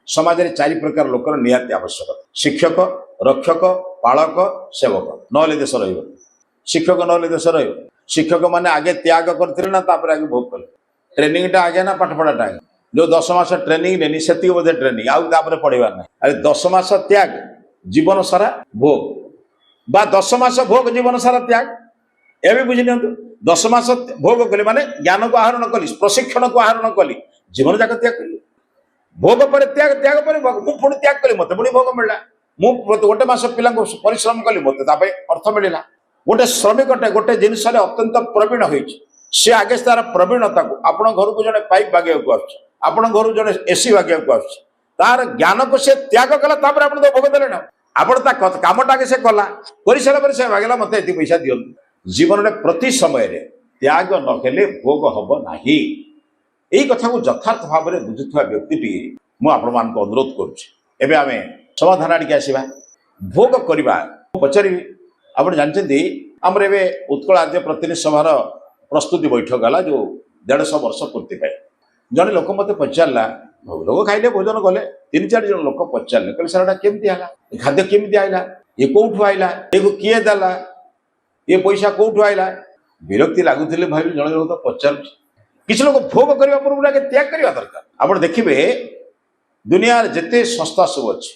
समाज में चारि प्रकार लोकर निहाती आवश्यक शिक्षक रक्षक पालक सेवक नहले देश रही शिक्षक नहले देश रही शिक्षक माने आगे त्याग करते ना तापर आगे भोग कले ट्रेनिंग टा आगे ना पाठपढ़ाटा आगे जो 10 मास ट्रेनिंग नेनी से बोधे ट्रेनिंग आउे पढ़ार ना अरे 10 मास त्याग जीवन सारा भोग बा 10 मास भोग जीवन सारा त्याग ए बुझी नि 10 मास भोग कली माने ज्ञान को आहरण कली प्रशिक्षण को आहरण कली जीवन जाक त्याग कली भोग पर त्याग त्याग पर भोग पुणी त्याग कली मत पुणी भोग मिलला मु गोटे मास पिला परिश्रम कली मत अर्थ मिलला गोटे श्रमिक गोटे जिनस अत्यंत प्रवीण सी आगे तार प्रवीणता को आपण घर को जड़े पाइप बागे आपण घर जड़े एसी बागे तार ज्ञान को से त्याग कला आप तो भोग देले ना आपण कमटा से कला कर सारा से मांगला मत ये पैसा दियंतु जीवन में प्रति समय त्याग नकले भोग हम ना यही कथा को यथार्थ भाव में बुझुवा व्यक्ति मुझे अनुरोध करुँचे आम समाधान आड़े आसवा भोग करवा पचारि आप जानते आमर ए उत्कल आर्य प्रतिनिधि सभार प्रस्तुति बैठक है जो 150 वर्ष पूर्ति पाए जड़े लोक मत पचारा लोक खाइले भोजन कले 3-4 जन लोक पचारे कहे सर केमती है खाद्य केमती आईला ये कौटू आईला ये किए देला ये पैसा कौटू आईला विरक्ति लगुले भाई जड़े लोग तो पचार किसी लोग भोग करने पूर्व आगे त्याग करवा दरकार आप देखिए दुनिया जिते संस्था सब अच्छे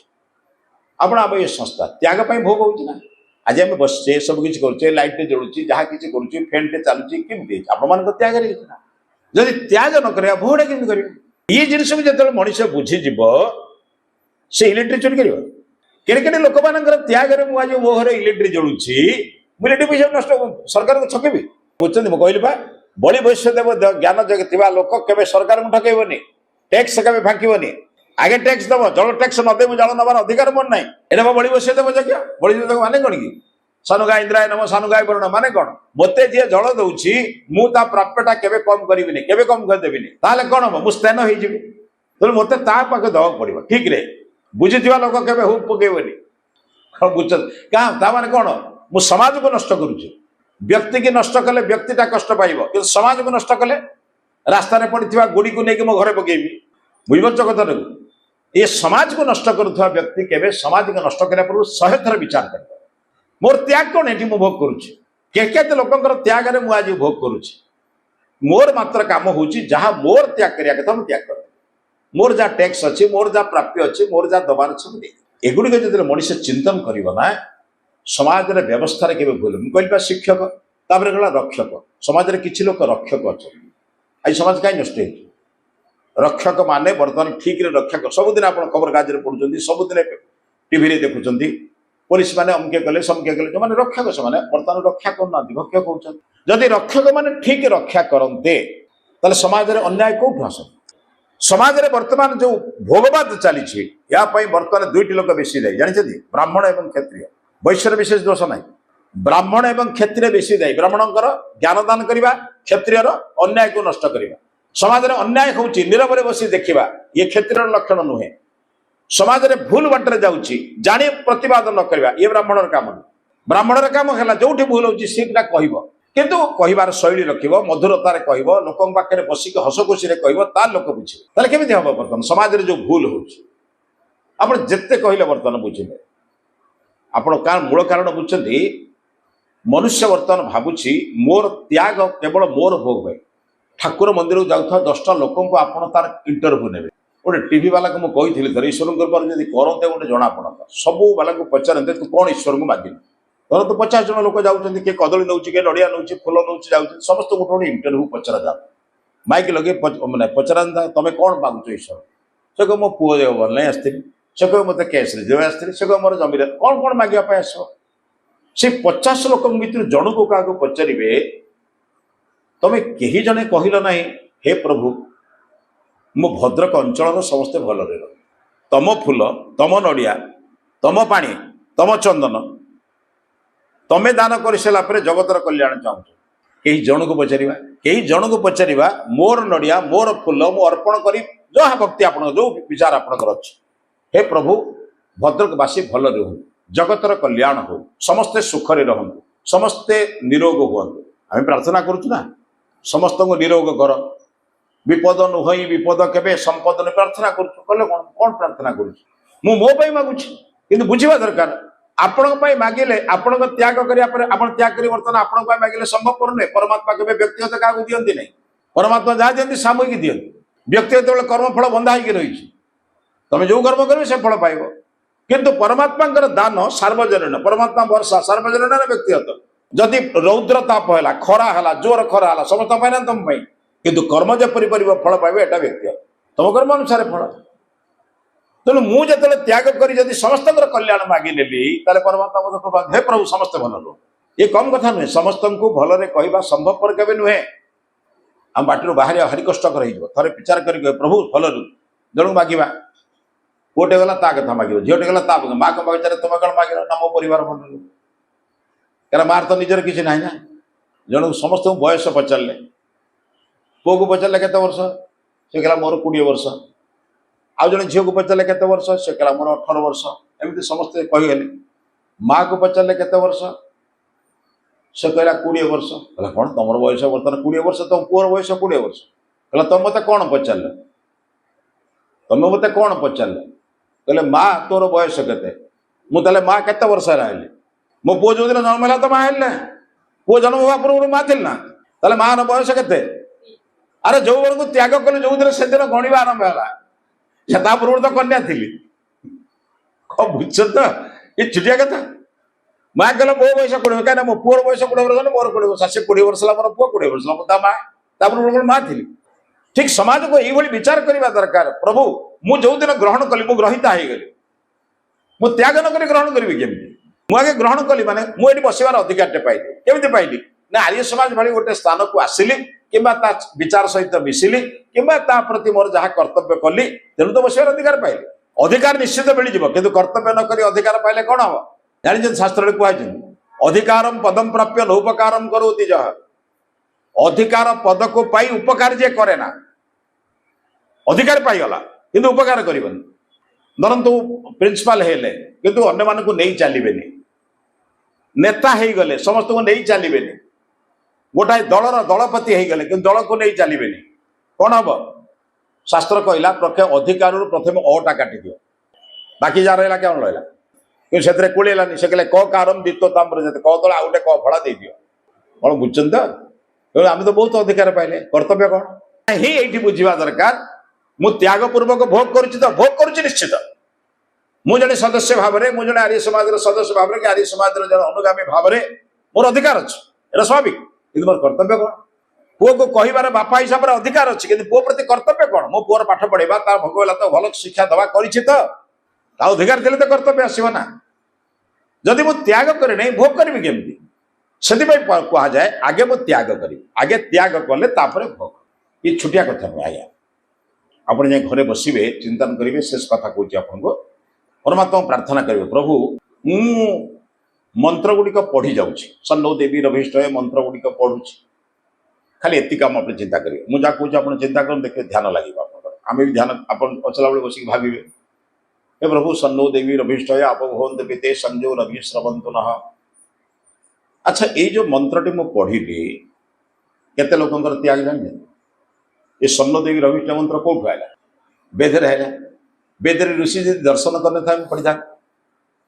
आप ये संस्था त्याग भोग हो आज आम बसचे सब किसी करुचे लाइट जलुची जहाँ किसी करुचे फैन टे चलुची केमती आपण त्याग जदि त्याग न कर भोगटा केमती कर ये जिनस भी जो मनीष बुझीज से इलेक्ट्रिक चोरी कर केड़े लोक मान त्याग आज मो घर इलेक्ट्रिक जलुची मुझे पैसा नष्ट सरकार को ठकेबी बुझे मुझे कहली बा बड़ी भविष्य देव ज्ञान जगह लोक के सरकार को ठकेबनी टैक्स के फांकनी आगे टैक्स दब जल टैक्स नदेव जल नबार अधिकार मोर ना एटा बड़ी बस देव जगह बड़ी माने कौन कि सानु गाय इंद्राय नम सानु गाय वरुण माने कौन मत जी जल दौची मुझा प्राप्यटा केवे कम करी केवे कम करदेवी ताले कौन हम मुझे स्तेन हो मत पाखे दवाक पड़ो ठीक रे बुझीवा लोक के हुक पकेबनी बुझ क्या माने कौन मु समाज को नष्ट करुच्ची व्यक्ति की नष्ट कले व्यक्तिटा कष्ट पाइब कि समाज को नष्ट कले रास्तार पड़ा गुड़ी को लेकिन मो घरे पकेबी बुझीपार कथा ये समाज को नष्ट करुवा व्यक्ति केवे समाज को नष्ट करने पूर्व 100 थर विचार कर मोर त्याग कौन ये भोग करुच्ची के लोकर त्याग मुझे भोग करुच्ची मोर मात्र कम हो जहाँ मोर त्याग करा कथा मुझे त्याग कर मोर जहाँ टैक्स अच्छी मोर जहाँ प्राप्य अच्छी मोर जहाँ दबार अच्छे एगुड़िक जो मनीष चिंतन करना समाज व्यवस्था के भूल मुझे शिक्षक तापर गला रक्षक समाज में किसी लोग रक्षक अच्छा आज समाज कहीं नष्ट हो रक्षक माने बर्तमान ठीक रक्षक सबुदिन आप खबर कागज पढ़ुं सबुदिन टीवी देखुं पुलिस मैंने अमके कले समके कले जो मैंने रक्षक से बर्तमान रक्षा करना भक्षक कहते जदि रक्षक मैंने ठीक रक्षा करते समाज में अन्याय कौटू आस समाज में बर्तमान जो भोगवाद चली बर्तमान 2टी लोक बेसी दायी जानते ब्राह्मण एवं क्षत्रिय वैश्यर विशेष दोष ना ब्राह्मण एवं क्षत्रिय बेसी दायी ब्राह्मणकर ज्ञान दान करवा क्षत्रियर अन्याय को नष्ट करवा समाज में अन्याय हो नीरव बसी देखा ये क्षेत्र लक्षण नुहे समाज में भूल बाटर जाऊँगी जानी प्रतिवाद न करवा ये ब्राह्मणर काम ब्राह्मणर काम है जो भूल होता कह किंतु कहबार शैली रख मधुरतार कह लोक पाखे बसिक हसखुशी कह लोक बुझे केमी हम बर्तमान समाज में जो भूल हो जिते कहले बर्तमान बुझे आप मूल कारण बुझे मनुष्य बर्तमान भावुची मोर त्याग केवल मोर भोग भाई ठाकुर मंदिर को जाऊँ 10टा लोक आप तार इंटरव्यू ने गोटे टीवी वाला को मुझे थर ईश्वर करते गोटे जना पड़ता सबू वाला को पचारते तू कौन ईश्वर को मागिन धर तो 50 जन लोक जाऊँ किए कदली नौ किए नड़िया नौ फुल नौ जाऊँ समस्त गोटे गोटे इंटरव्यू पचरा जा माइक लगे मैंने पचरा तुम कौन मागुच ईश्वर से कह मो पुओ देव भल नहीं आसती से कह मत कैश देव आसती से कह मोर जमीन कौन कौन मागे आस से 50 लोक भर जन को क्या पचारे तमें कहीं जने कहल ना हे प्रभु मो भद्रक अंचल समस्ते भल रह तम फूल तम नड़िया तम पानी तम चंदन तमें दान कर सारापर जगतर कल्याण चाहूँ कहीं जन को पचारा कहीं जन को पचारा मोर नड़िया मोर फूल मु अर्पण कर जहाँ भक्ति आप जो विचार आपंकर अच्छे हे प्रभु भद्रकवासी भल रुहतु जगतर कल्याण हो समस्ते सुखरे रहतु समस्ते निरोग हूँ आम प्रार्थना करुँ ना समस्त को निरोग कर विपद नुहई विपद केबे संपद ने प्रार्थना करूछु कले कौन प्रार्थना करूछु मु मो पई मागुछि किंतु बुझिबा दरकार आपण पई मागिले आपण त्याग करिया पर आपण त्याग करी वर्तन आपण पई मागिले संभव नै परमात्मा केबे व्यक्तिगत कागु दियंती नै परमात्मा जा दियंती सामूहिक दियंती व्यक्तिगत कर्म फल बंधा होई रहिछि तमे जो कर्म करबे से फल पाइबो किंतु परमात्मा दान सार्वजनीन परमात्मा वर्षा सार्वजनीन व्यक्तिगत जदि रौद्र ताप है खरा है जोर खरा है समस्त ना तुम किंतु कर्म जपरी फल पाइबे एटा व्यक्तिगत तुम कर्म अनुसार फल तेणु मुझे त्याग करी जदि समस्त कल्याण मागी नेली परमात्मा मत कृपा हे प्रभु समस्त भल रो ये कम कथा नुहे समस्त को भलरे कहवा संभवपर केबे नुहे आम बाटर बाहर भारी कष्टकर थे विचार कर प्रभु भल रू जन मागिबा पुटे गला ता कथा मागिब झीटे गला ता माँ को बगीचार तुम कौन मागिल ना मो परिवार भल रू क्या मार तो निजर किसी ना ना जन समस्त बयस पचारे पुओ को पचारे केते वर्ष से कहला मोर 20 वर्ष आउ जन झील को पचारे केते वर्ष से कहला मोर 18 वर्ष एमती समस्ते कहीगले माँ को पचारे केते वर्ष से कहला 20 वर्ष कहला कौन तुम बयस बर्तमान 20 वर्ष तुम पुओर बयस 20 वर्ष कहला तुम मत कौन पचारे तुम मत कौन पचारे कहले माँ तोर बयस केते मुझे माँ केते वर्ष हेली मो पुओ जो दिन जन्म है तो माँ है पुओ जन्म हवा पूर्व माँ थी ना ताले माँ बयस केते अरे जो को त्याग कले जो दिन से दिन गणवा आरंभ है पूर्व तो कन्या थी कौन बुझ तो ये छुटिया कथा माँ कहला मो बयस 20 कहीं मो पुओर बयस 20 वर्ष मोर 20 वर्ष से 20 वर्ष मोर पुओ 20 वर्ष माँ पूर्व माँ थी ठीक समाज को यही विचार करने दरकार प्रभु मु जो दिन ग्रहण कली मु ग्रहिता हो गली मु त्याग नक ग्रहण करी केमी मुझे ग्रहण कली माने मुझे बसवार अधिकार पाइली केमी पाइली ना आर्य समाज भाई गोटे स्थान को आसिली किंबा विचार सहित मिसिली किंबा प्रति मोर जहाँ कर्तव्य कली तेणु तो बसवार अधिकार पाइली अधिकार निश्चित मिल जाव कि कर्तव्य नक अधिकार पाइले कौन हम जानी शास्त्र कहते अधिकारम पदम प्राप्य नौपकारम करोति जह अधिकार पद को पाई उपकार जे करे ना अधिकार पाईगला किंतु उपकार करबनी धरतु प्रिंसिपाल हेले किंतु अन्य मान को नहीं चलिए नेता हो गले समस्त को नहीं चलिए गोटाए दलर दलपति हो गले किंतु दल को नहीं चलिए कौन हम शास्त्र कहला अधिकार प्रथम अटा काटी दियो बाकी जहाँ रहा क्या रहा कि से कूड़ेलानी से कहले क कारम द्वितीयताम क दल आउ गए क फड़ा दे दियो कौन बुझे तो आम तो बहुत अधिकार पाइले कर्तव्य कौन ही ये बुझा दरकार मु त्याग पूर्वक भोग करुच्च निश्चित मुझे सदस्य भाव में मुझे आर्य समाज सदस्य भाव में आर्य समाज अनुगामी भाव में मोर अधिकार अच्छे ये स्वाभाविक कि मोर कर्तव्य कौन पुओ को कहार बापा हिसाब से अधिकार अच्छे कि पुओ प्रति कर्तव्य कौन मो पुअर पाठ पढ़ेगा तार भोग तो भल शिक्षा दवा कर अधिकार थे तो कर्तव्य आसना जदि मुझ त्याग करे नहीं भोग करी केमती से कहुए आगे मु त्याग करी आगे त्याग कले भोग ये छुटिया कथा नुहे आज्ञा आप घरे बसवे चिंतन करेंगे शेष कथा कहूँ आपको परमात्मा प्रार्थना करेंगे प्रभु मु मंत्र गुड़िक पढ़ी जाऊँगी सन्नो देवी रभिष्ट मंत्र गुड़िक पढ़ुची खाली एति काम आप चिंता करेंगे मुझे कहूँ आप चिंता कर देखिए ध्यान लगे आम भी ध्यान आप बचला बेले बस भावे हे प्रभु सन्नो देवी रभिष्ट आप भवंत बीते संजो रवि स्रवंतु न अच्छा ये जो मंत्रटी मु पढ़ी केते लोकंकर त्याग जाने ये सन्नो देवी रविष्ट मंत्र कौटू आएगा वेदर है वेदर ऋषि जी दर्शन करने था पढ़ी था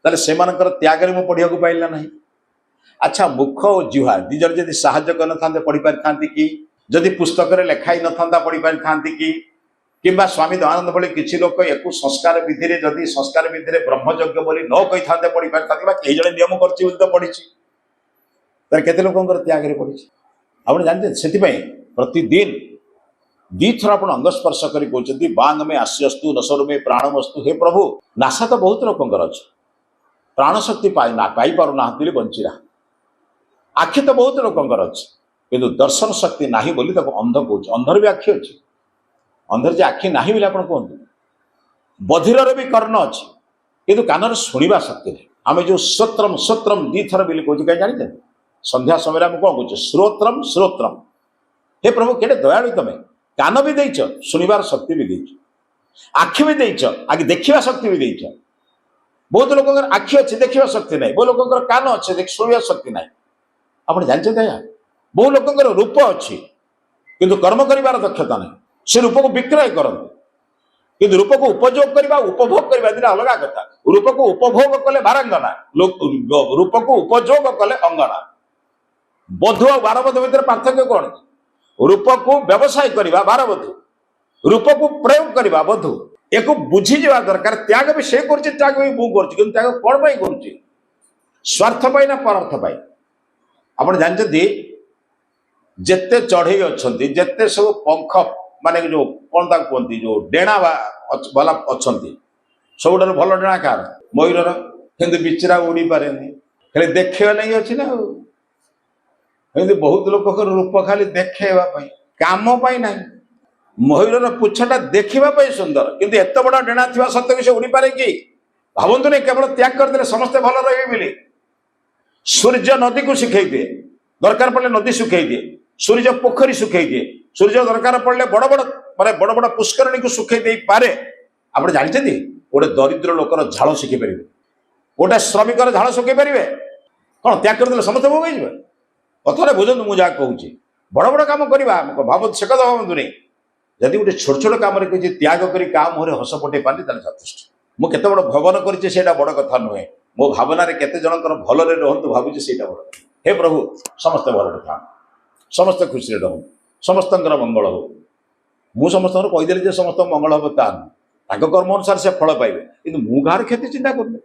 ताले से त्याग में पढ़ा पाइला ना अच्छा मुख और जिहा दिजर जब साहाय्य कर पढ़ी पारि था कि जदि पुस्तक लेखाई न था पढ़ी पारि था कि किंबा स्वामी दयानंद भली किसी लोक एक संस्कार विधि में जदि संस्कार विधि में ब्रह्मयज्ञ बोली न कही था पढ़ी पारि था कई जन नियम कर पढ़ी केते लोकंकर त्याग पड़ी आप जानते से प्रतिदिन दीथर आप अंगस्पर्श कर कहते बांग में आस्यस्तु नसर में प्राणमस्तु हे प्रभु नाशा तो बहुत लोकंर अच्छे प्राण शक्ति पाई पार ना बंची रहा आखि तो बहुत लोकंर अच्छे किंतु दर्शन शक्ति ना बोली अंध कौच अंधर भी आखि अच्छी अंधर जे आखि ना बोले आप कहते बधिर भी कर्ण अच्छे किंतु कानर शुणा शक्ति नहीं आम जो श्रोत्रम श्रोत्रम दीथर बोली कहे कहीं जानते संध्या समय आम कौन कहे श्रोत्रम श्रोत्रम हे प्रभु केटे दयालु तुम्हें कान भी देच शुणिबार शक्ति भी देच आखि भी देच आगे देखा शक्ति भी देच बहुत लोक आखि अच्छे देखा शक्ति ना बहुत लोक कान अच्छे शुणा शक्ति ना आप जानते हैं बहु लोक रूप अच्छी किंतु कर्म कर दक्षता नहीं से रूप को विक्रय करते कि रूप को उपयोग करवा उपभोग करवा दिन अलग कथा। रूप को उपभोग कले बारांगना, रूप को उपयोग कले अंगना। बधु और बारबधु भितर पार्थक्य कौन? रूप को व्यवसाय करवा बारबधु, रूप को प्रयोग करवा बधु। एक बुझी जा दरकार। त्याग भी से कर, त्याग भी मुझे त्याग कौन पाई कर? स्वार्थ पाई ना परर्थ पाई? आप जानते जेते चढ़ई अच्छा, जेते सब पंख माने जो कौन कहती जो डेणा वाला अच्छा, सब भल डेणा कार मयूर कि बिचरा उड़ी पारे खाली देखा नहीं अच्छी ना। बहुत लोक रूप खाली देखा काम ना। मयूर पुछटा देखा सुंदर किंतु एत बड़ा डेणा थी सत्य भी से उड़ी पारे कि? भावतु नहीं केवल त्याग करदे समस्ते भल रे। सूर्य नदी को सुखई दिए, दरकार पड़े नदी सुखई दिए। सूर्य पोखरी सुखई दिए। सूर्य दरकार पड़े बड़ बड़ माने बड़ बड़ पुष्करणी को सुखई दे पारे। आप जानते गोटे दरिद्र लोकर झाड़ सुखी पारे, गोटे श्रमिकर झाड़ सुखी पारे कौन? त्याग करदे समस्त भोग हो। कथा बुझे मुझे कहूँ बड़ बड़ कम करवा भाव से कथा भावतु नहीं। जदि गोटे छोट छोट कम किसी त्याग कर मुहर हस पटे पारे यथेष्ट। मुझे बड़ भवन कर बड़ कथा नुहे। मो भावना केते जनकर भलरे रहतु भावुँ से बड़। हे प्रभु समस्त भल था, समस्त खुशी रहूँ, समस्त मंगल हो। मु समस्त कहीदेली समस्त मंगल हम ता कर्म अनुसार से फल पाइबे, कि मुझे क्षति चिंता कर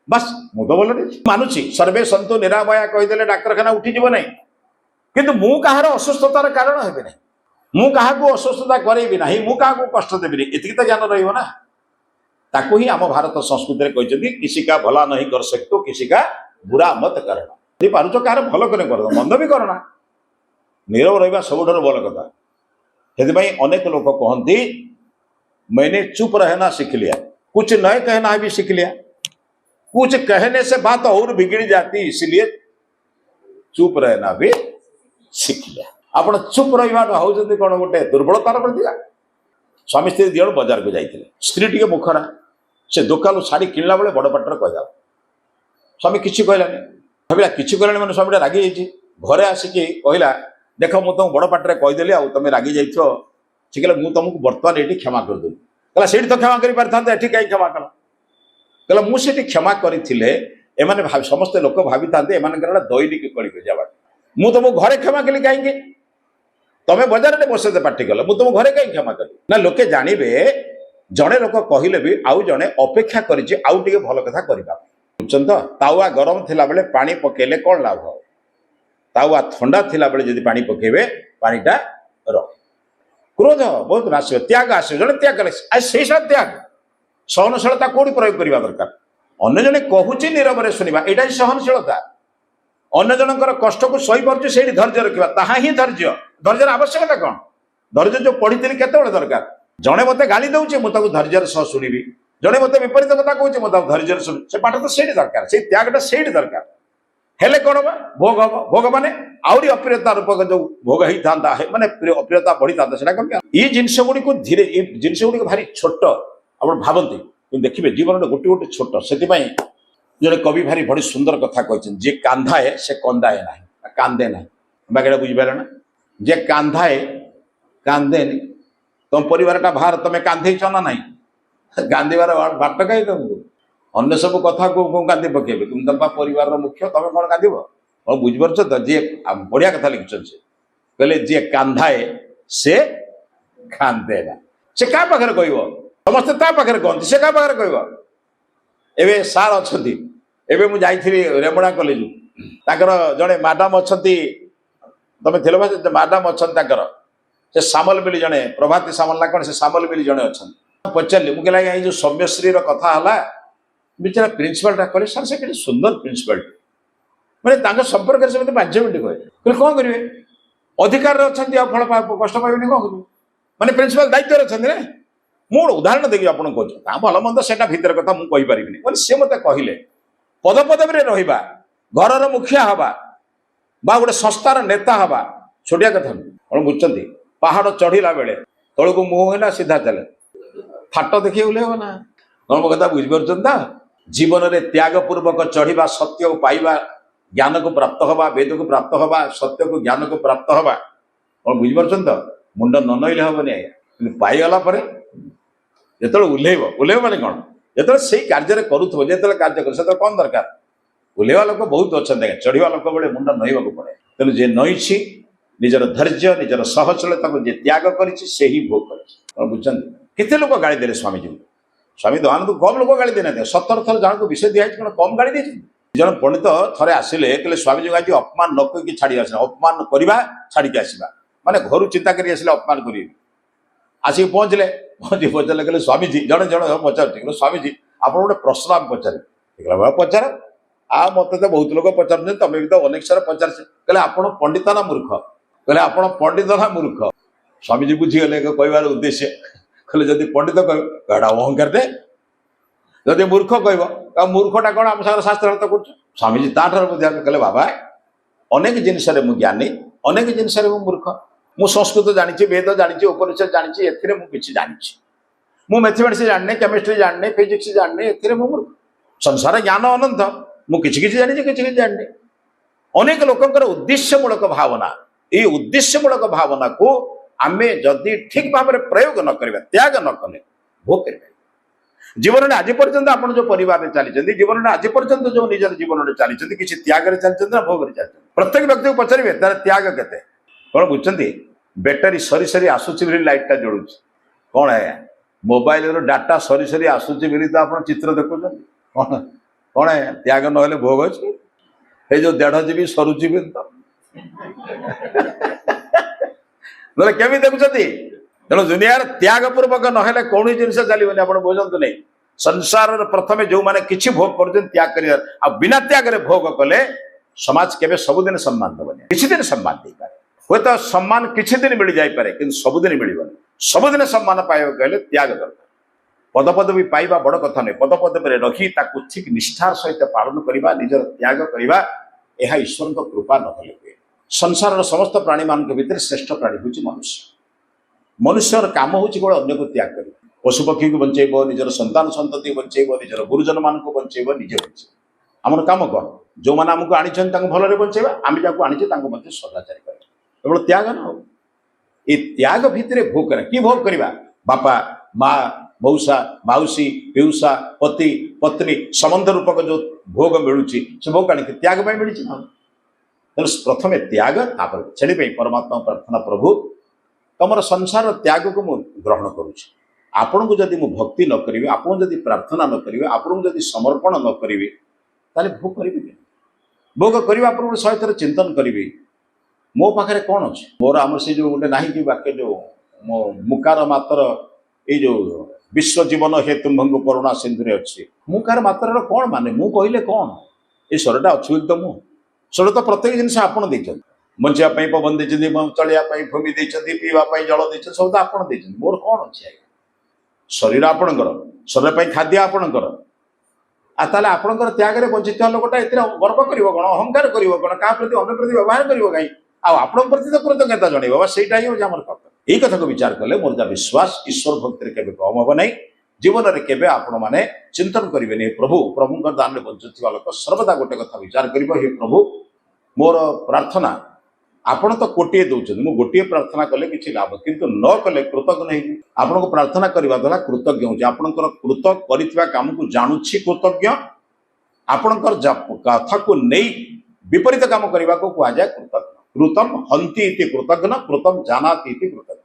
बस मु तो भल मानुची। सर्वे सन्तु निरामया कहीदेले डाक्तरखाना उठीज ना, किंतु मु कहार असुस्थतार कारण हेबे ना, मु क्या अस्वस्थता करेबी ना, मु क्या कष्ट देवी एति तो ज्ञान रहा। ताकू ही आम भारत संस्कृति में कहते किसी का भला नहीं कर सकते, किसी का बुरा मत करना। यदि पार्छ कह भल कर मंद भी करना, नीरव रहा सब भल कथा। से अनेक लोग कहती मैंने चुप रहना सीख लिया, कुछ नहीं कहना भी सीख लिया, कुछ कहने से बात और बिगड़ जाती, इसलिए चुप रहना भी सीख लिया। आप चुप रहा हूँ कौन गोटे दुर्बलतार प्रतिभा। स्वामी स्त्री दिज बजार को जाते, स्त्री टी मुखरा से दुकान शाढ़ी किणला बेले बड़ पाटर कह स्वामी किसी कहलानी, भाविला किसी कहलानी मैंने स्वामी रागी जाइए। घरे आसिकी कहला देख मुझे तुम बड़ पाटे कहीदेली तुम रागी जाइए, से कहला मुझे तुमको बर्तमान ये क्षमा करदेवी। कहला से तो क्षमा कर पारि था, कहीं क्षमा कल? कहला मुझे क्षमा करे समस्त लोक भावी था दैनिक कली जावा। मुझे तुम घरे क्षमा कली कहीं? तुम्हें बजार में बस पार्टी कल, मुझे तुम घरे कहीं क्षमा कली ना? लोके जानवे जड़े लोक कहले भी आउ जड़े अपेक्षा कर भल कथा करवा। तो तावा गरम थिला बेले पानी पकेले कौन लाभ? तावा ठंडा थिला बेले जदि पानी पकेबे पानीटा रह। क्रोध बहुत नाश, त्याग आस जड़े त्याग कले से त्याग। सहनशीलता कौटी प्रयोग करवा दरकार? अन्य जने कहूँ नीरव शुणा, यहाँ सहनशीलता। अन्य जनकर कष्ट को सही पार्छ से धैर्य रखा, ताहा ही धैर्य। धैर्यर आवश्यकता कौन? धैर्य जो पढ़ी केत दरकार? जड़े मत गाली दूचे मुझे धैर्य सह शुणी, जड़े मत विपरीत कथा कहूँ मुझे धैर्य शुणी, से पाठ तो से दरकार, से त्यागटा से दरकार। हेले कौन हम भोग हम? भोग माने आहरी अप्रियता रूपक जो भोग होता माने अप्रियता बढ़ी था कम। ये जिनस गुड़ी को धीरे जिनस गुड़ी भारी छोट आप भावती, देखिए जीवन गोटे गोटे छोट। से जड़े कवि भारी बड़ी सुंदर कथा कहते, जे कांधाए से कंदाए ना, कांदे ना। बाकी बुझिपारे ना, जे कांधाए कांदे नहीं। तुम परिवारटा बाहर तुम कांधेच ना ना, कांदार बाट कहीं तुमको अन्य सब कथा को कांदी पकेबे, तुम तुम परिवार मुख्य, तुम कौन कांदब? और बुझीपार तो जे बढ़िया कथा लिखिन से कहले जे कांधाए से कांदे ना। से क्या पाखे कह समस्ते ता पाखे कहते, से क्या पाखे कह? एवं सार अच्छा एवं मुझे रेमुणा कॉलेज जड़े मैडम अच्छा तुम थिल मैडम अच्छा से सामल मिली जड़े प्रभाती सामल ना कौन से सामल मिली जड़े अच्छा पचारि मुझे ये जो सौम्यश्री कथा है बेचारा प्रिंसिपाल कहे सर से कि सुंदर प्रिंसिपाल मैंने संपर्क से मतलब 5 मिनट कहे कौन करेंगे अधिकार अच्छा फल कष्ट पाइबे कौन करेंगे मैंने प्रिंसिपाल दायित्व अच्छा ना मुझे उदाहरण देवी आपको कह भल मंद से भर कथा मुझे कहीपरि सी मत कहले पद पदवी रहा घर मुखिया हवा गोटे संस्थार नेता हवा छोटिया कथा नहीं बुझे पहाड़ चढ़ला बेले तौक मुह है सीधा चले फाट देखिए ओह्लैब ना कौन कथा बुझीपार जीवन में त्याग पूर्वक चढ़ा सत्य को पाइबा ज्ञान को प्राप्त हवा वेद को प्राप्त हवा सत्य को ज्ञान को प्राप्त हवा कौन बुझीपार मुंड न नईले हेनी କିନ୍ତୁ ପାଇଗଲା ପରେ ଯେତେବେଳେ ଓହ୍ଲେଇବ ମାନେ କ'ଣ, ଯେତେବେଳେ ସେଇ କାର୍ଯ୍ୟରେ କରୁଥିବ, ଯେତେବେଳେ କାର୍ଯ୍ୟ କରୁ ସେତେବେଳେ କ'ଣ ଦରକାର? ଓହ୍ଲେଇବା ଲୋକ ବହୁତ ଅଛନ୍ତି ଆଜ୍ଞା, ଚଢ଼ିବା ଲୋକ ବେଳେ ମୁଣ୍ଡ ନଇବାକୁ ପଡ଼େ। ତେଣୁ ଯିଏ ନଇଛି ନିଜର ଧୈର୍ଯ୍ୟ ନିଜର ସହନଶୀଳତାକୁ ଯିଏ ତ୍ୟାଗ କରିଛି ସେ ହିଁ ଭୋଗ କରିଛି। ଆପଣ ବୁଝୁଛନ୍ତି? କେତେ ଲୋକ ଗାଳି ଦେଲେ ସ୍ୱାମୀଜୀଙ୍କୁ। ସ୍ୱାମୀ ଦୟାନନ୍ଦଙ୍କୁ କମ୍ ଲୋକ ଗାଳି ଦେଇନାହାନ୍ତି, 17 ଥର ଜଣଙ୍କୁ ବିଷୟ ଦିଆହେଇଛି, କ'ଣ କମ୍ ଗାଳି ଦେଇଛନ୍ତି? ଜଣେ ପଣ୍ଡିତ ଥରେ ଆସିଲେ କହିଲେ ସ୍ୱାମୀଜୀଙ୍କୁ ଆଜି ଅପମାନ ନ କହିକି ଛାଡ଼ି ଆସିଲା, ଅପମାନ କରିବା ଛାଡ଼ିକି ଆସିବା, ମାନେ ଘରୁ ଚିନ୍ତା କରି ଆସିଲେ ଅପମାନ କରିବେ। ଆସିକି ପହଞ୍ଚିଲେ ପଚାରିଲେ, କହିଲେ ସ୍ୱାମୀଜୀ, ଜଣେ ପଚାରୁଛି, କହିଲେ ସ୍ୱାମୀଜୀ ଆପଣ ଗୋଟେ ପ୍ରଶ୍ନ ଆମେ ପଚାରିବେ। କହିଲା ପଚାର। ଆଉ ମତେ ତ ବହୁତ ଲୋକ ପଚାରୁଛନ୍ତି, ତମେ ବି ତ ଅନେକ ସାରା ପଚାରିଛ। କହିଲେ ଆପଣ ପଣ୍ଡିତ ନା ମୂର୍ଖ? କହିଲେ ଆପଣ ପଣ୍ଡିତ ନା ମୂର୍ଖ? ସ୍ୱାମୀଜୀ ବୁଝିଗଲେ କହିବାର ଉଦ୍ଦେଶ୍ୟ। କହିଲେ ଯଦି ପଣ୍ଡିତ କହିବ ଏଇଟା ଅହଙ୍କାର ଦେ, ଯଦି ମୂର୍ଖ କହିବ ମୂର୍ଖଟା କ'ଣ ଆମ ସାଙ୍ଗରେ ଶାସ୍ତ୍ରାର୍ଥ କରୁଛୁ? ସ୍ୱାମୀଜୀ ତାଠାରୁ ବୁଝିବା କହିଲେ ବାବା ଅନେକ ଜିନିଷରେ ମୁଁ ଜ୍ଞାନୀ, ଅନେକ ଜିନିଷରେ ମୁଁ ମୂର୍ଖ। ମୁଁ ସଂସ୍କୃତ ଜାଣିଛି, ବେଦ ଜାଣିଛି, ଉପନିଷଦ ଜାଣିଛି, ଏଥିରେ ମୁଁ କିଛି ଜାଣିଛି। ମୁଁ ମ୍ୟାଥମେଟିକ୍ସ ଜାଣିନି, କେମିଷ୍ଟ୍ରି ଜାଣିନି, ଫିଜିକ୍ସ ଜାଣିନି, ଏଥିରେ ମୁଁ ମୂର୍ଖ। ସଂସାର ଜ୍ଞାନ ଅନନ୍ତ, ମୁଁ କିଛି ଜାଣିଛି, କିଛି ଜାଣିନି। ଅନେକ ଲୋକଙ୍କର ଉଦ୍ଦେଶ୍ୟମୂଳକ ଭାବନା, ଏଇ ଉଦ୍ଦେଶ୍ୟମୂଳକ ଭାବନାକୁ ଆମେ ଯଦି ଠିକ ଭାବରେ ପ୍ରୟୋଗ ନ କରିବା, ତ୍ୟାଗ ନ କଲେ ଭୋଗ କରିପାରିବା। ଜୀବନରେ ଆଜି ପର୍ଯ୍ୟନ୍ତ ଆପଣ ଯୋଉ ପରିବାରରେ ଚାଲିଛନ୍ତି, ଜୀବନରେ ଆଜି ପର୍ଯ୍ୟନ୍ତ ଯୋଉ ନିଜର ଜୀବନରେ ଚାଲିଛନ୍ତି, କିଛି ତ୍ୟାଗରେ ଚାଲିଛନ୍ତି ନା ଭୋଗରେ ଚାଲିଛନ୍ତି? ପ୍ରତ୍ୟେକ ବ୍ୟକ୍ତିକୁ ପଚାରିବେ ତାର ତ୍ୟାଗ କେତେ। କ'ଣ ବୁଝୁଛନ୍ତି? ବ୍ୟାଟେରୀ ସରି ସରି ଆସୁଛି ବୋଲି ଲାଇଟଟା ଜଳୁଛି। କ'ଣ ଆଜ୍ଞା ମୋବାଇଲର ଡାଟା ସରି ସରି ଆସୁଛି ବୋଲି ତ ଆପଣ ଚିତ୍ର ଦେଖୁଛନ୍ତି। କ'ଣ ଆଜ୍ଞା ତ୍ୟାଗ ନହେଲେ ଭୋଗ ଅଛି? ଏଇ ଯୋଉ 1.5 GB ସରୁଛି ବୋଲି ତ ନହେଲେ କେମିତି ଦେଖୁଛନ୍ତି? ତେଣୁ ଦୁନିଆର ତ୍ୟାଗ ପୂର୍ବକ ନହେଲେ କୌଣସି ଜିନିଷ ଚାଲିବନି। ଆପଣ ବୁଝନ୍ତୁ ନାହିଁ, ସଂସାରରେ ପ୍ରଥମେ ଯୋଉମାନେ କିଛି ଭୋଗ କରୁଛନ୍ତି ତ୍ୟାଗ କରିବା, ଆଉ ବିନା ତ୍ୟାଗରେ ଭୋଗ କଲେ ସମାଜ କେବେ ସବୁଦିନ ସମ୍ମାନ ଦେବନି। କିଛି ଦିନ ସମ୍ମାନ ଦେଇପାରେ, ହୁଏତ ସମ୍ମାନ କିଛି ଦିନ ମିଳିଯାଇପାରେ, କିନ୍ତୁ ସବୁଦିନ ମିଳିବନି। ସବୁଦିନ ସମ୍ମାନ ପାଇବାକୁ ହେଲେ ତ୍ୟାଗ ଦରକାର। ପଦପଦବୀ ପାଇବା ବଡ଼ କଥା ନୁହେଁ, ପଦପଦବୀରେ ରହି ତାକୁ ଠିକ ନିଷ୍ଠାର ସହିତ ପାଳନ କରିବା, ନିଜର ତ୍ୟାଗ କରିବା, ଏହା ଈଶ୍ୱରଙ୍କ କୃପା ନହେଲେ ହୁଏ। ସଂସାରର ସମସ୍ତ ପ୍ରାଣୀମାନଙ୍କ ଭିତରେ ଶ୍ରେଷ୍ଠ ପ୍ରାଣୀ ହେଉଛି ମନୁଷ୍ୟ। ମନୁଷ୍ୟର କାମ ହେଉଛି କେବଳ ଅନ୍ୟକୁ ତ୍ୟାଗ କରିବା। ପଶୁପକ୍ଷୀକୁ ବଞ୍ଚେଇବ, ନିଜର ସନ୍ତାନ ସନ୍ତତି ବଞ୍ଚେଇବ, ନିଜର ଗୁରୁଜନମାନଙ୍କୁ ବଞ୍ଚେଇବ, ନିଜେ ବଞ୍ଚେଇବ। ଆମର କାମ କ'ଣ? ଯେଉଁମାନେ ଆମକୁ ଆଣିଛନ୍ତି ତାଙ୍କୁ ଭଲରେ ବଞ୍ଚେଇବା, ଆମେ ଯାହାକୁ ଆଣିଛେ ତାଙ୍କୁ ମଧ୍ୟ ସଦାଚାରୀ କରିବା। କେବଳ ତ୍ୟାଗ ନ ହଉ। এই ত্যাଗ ভিতরে ভোগ করা, কি ভোগ করা? বাপা মা মৌসা মাউসী পিউসা পতি পত্নী সম্বন্ধ রূপক যে ভোগ মিলুଛି সে ভোগ কাণি ত্যাগ পাই মিଳିଛି না। ତେଣୁ ପ୍ରଥମେ ତ୍ୟାଗ, ତାପରେ ସେଥିପାଇଁ ପରମାତ୍ମା ପ୍ରାର୍ଥନା, ପ୍ରଭୁ ତମର ସଂସାର ତ୍ୟାଗକୁ ମୁଁ ଗ୍ରହଣ କରୁଛି। ଆପଣଙ୍କୁ ଯଦି ମୁଁ ଭକ୍ତି ନ କରିବି, ଆପଣଙ୍କୁ ଯଦି ପ୍ରାର୍ଥନା ନ କରିବି, ଆପଣଙ୍କୁ ଯଦି ସମର୍ପଣ ନ କରିବି, ତାହେଲେ ଭୋଗ କରିବି କେମିତି? ଭୋଗ କରିବା ପୂର୍ବରୁ 100 ଥର ଚିନ୍ତନ କରିବି ମୋ ପାଖରେ କ'ଣ ଅଛି। ମୋର ଆମର ସେ ଯୋଉ ଗୋଟେ ନାହିଁ କି ବାକ୍ୟ ଯୋଉ ମୋ ମୁକାର ମାତ୍ର ଏଇ ଯୋଉ ବିଶ୍ୱ ଜୀବନ ହେ ତୁମ୍ଭଙ୍କୁ କରୁଣା ସିନ୍ଧୁରେ ଅଛି। ମୁକାର ମାତ୍ରର କ'ଣ ମାନେ? ମୁଁ କହିଲେ କ'ଣ? ଏ ସ୍ୱରଟା ଅଛି ବୋଲି ତ ମୁଁ ସ୍ୱର ତ ପ୍ରତ୍ୟେକ ଜିନିଷ ଆପଣ ଦେଇଛନ୍ତି। ବଞ୍ଚିବା ପାଇଁ ପବନ ଦେଇଛନ୍ତି, ଚଳିବା ପାଇଁ ଭୂମି ଦେଇଛନ୍ତି, ପିଇବା ପାଇଁ ଜଳ ଦେଇଛନ୍ତି, ସବୁ ତ ଆପଣ ଦେଇଛନ୍ତି। ମୋର କ'ଣ ଅଛି ଆଜ୍ଞା? ଶରୀର ଆପଣଙ୍କର, ଶରୀର ପାଇଁ ଖାଦ୍ୟ ଆପଣଙ୍କର। ଆଉ ତାହେଲେ ଆପଣଙ୍କର ତ୍ୟାଗରେ ବଞ୍ଚିଥିବା ଲୋକଟା ଏଥିରେ ଗର୍ବ କରିବ କ'ଣ, ଅହଙ୍କାର କରିବ କ'ଣ, କାହା ପ୍ରତି ଅନ୍ୟ ପ୍ରତି ବ୍ୟବହାର କରିବ କାହିଁ? ଆଉ ଆପଣଙ୍କ ପ୍ରତି ତ କୃତଜ୍ଞତା ଜଣେଇବ, ସେଇଟା ହିଁ ହେଉଛି ଆମର କର୍ତ୍ତବ୍ୟ। এই କଥାକୁ ବିଚାର କଲେ ମୋର ଯାହା ବିଶ୍ୱାସ, ଈଶ୍ୱର ଭକ୍ତିରେ କେବେ କମ ହେବ ନାହିଁ। ଜୀବନରେ କେବେ ଆପଣମାନେ ଚିନ୍ତନ କରିବେନି ପ୍ରଭୁଙ୍କ ଦାନରେ ବଞ୍ଚୁଥିବା ଲୋକ ସର୍ବଦା ଗୋଟେ କଥା ବିଚାର କରିବ, ହେ ପ୍ରଭୁ ମୋର ପ୍ରାର୍ଥନା ଆପଣ ତ କୋଟିଏ ଦେଉଛନ୍ତି, ମୁଁ ଗୋଟିଏ ପ୍ରାର୍ଥନା କଲେ କିଛି ଲାଭ, କିନ୍ତୁ ନ କଲେ କୃତଜ୍ଞ ହେଇକି ଆପଣଙ୍କୁ ପ୍ରାର୍ଥନା କରିବା ଦ୍ୱାରା କୃତଜ୍ଞ ହେଉଛି। ଆପଣଙ୍କର କୃତ କରିଥିବା କାମକୁ ଜାଣୁଛି କୃତଜ୍ଞ, ଆପଣଙ୍କର କଥାକୁ ନେଇ ବିପରୀତ କାମ କରିବାକୁ କୁହାଯାଏ କୃତଜ୍ଞ। କୃତମ୍ ହନ୍ତି ଇତି କୃତଜ୍ଞ, କୃତମ୍ ଜାନାତି ଇତି କୃତଜ୍ଞ।